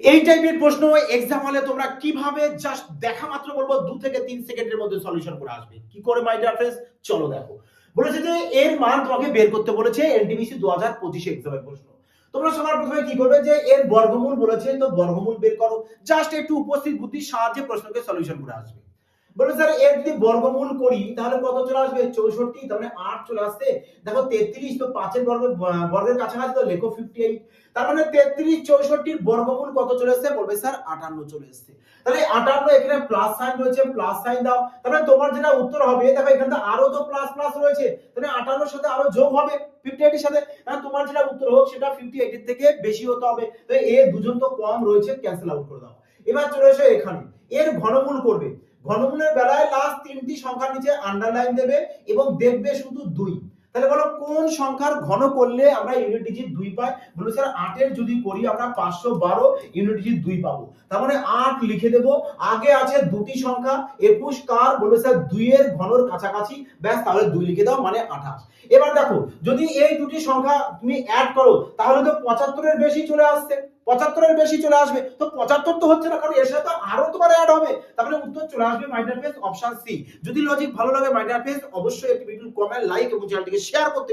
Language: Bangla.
এই টাইপের প্রশ্ন এক্সাম হলে তোমরা কিভাবে জাস্ট দেখা মাত্র বলবো 2 থেকে 3 সেকেন্ডের মধ্যে সলিউশন করে আসবে। কি করে মাই ডিয়ার ফ্রেন্ডস, চলো দেখো। বলেছে যে এর মান তোমাকে বের করতে বলেছে, এনটিপিসি 2025 এক্সামের প্রশ্ন। তোমরা সবার প্রথমে কি করবে, যে এর বর্গমূল বলেছে তো বর্গমূল বের করো। জাস্ট একটু উপস্থিত বুদ্ধির সাহায্যে প্রশ্নকে সলিউশন করে আসবে। বলে স্যার এর যদি বর্গমূল করি তাহলে কত চলে আসবে, 64, তার মানে 8 চলে আসছে। দেখো 33 তো 5 এর বর্গের কাছাকাছি, তো লেখো 58। তার মানে 33 64 এর বর্গমূল কত চলে আসছে, বলবে স্যার 58 চলে আসছে। তাহলে 58, এখানে প্লাস সাইন রয়েছে, প্লাস সাইন দাও। তাহলে তোমার যেটা উত্তর হবে, দেখো এখানে তো আরো তো প্লাস প্লাস রয়েছে, তাহলে 58 এর সাথে আরো যোগ হবে 58 এর সাথে। তোমার যেটা উত্তর হোক সেটা 58 এর থেকে বেশি হতে হবে। তো এ দুজন তো কম রয়েছে, ক্যান্সেল আউট করে দাও। এবার চলে এসো এখানে, এর ঘনমূল করবে। ঘনমূলের বেলায় লাস্ট তিনটি সংখ্যার নিচে আন্ডারলাইন দেবে এবং দেখবে শুধু 2। তাহলে বলো কোন সংখ্যার ঘন করলে আমরা ইউনিট ডিজিট 2 পাই। বলো স্যার 8 এর যদি করি আমরা 512 ইউনিট ডিজিট 2 পাবো। তার মানে 8 লিখে দেব। আগে আছে দুটি সংখ্যা 21 কার, বলবে স্যার 2 এর ঘনর কাছাকাছি, ব্যাস তাহলে 2 লিখে দাও, মানে 28। এবার দেখো যদি এই দুটি সংখ্যা তুমি অ্যাড করো তাহলে তো 75 এর বেশি চলে আসছে, 75 এর বেশি চলে আসবে। তো 75 তো হচ্ছে না, কারণ এর সাথে আরো তোমার অ্যাড হবে। তাহলে উত্তর চলে আসবে my dear friends option C. যদি লজিক ভালো লাগে মাই ডিয়ার ফ্রেন্ডস, অবশ্যই একটি ভিডিও কমেন্ট, লাইক এবং চ্যানেলটিকে শেয়ার করতে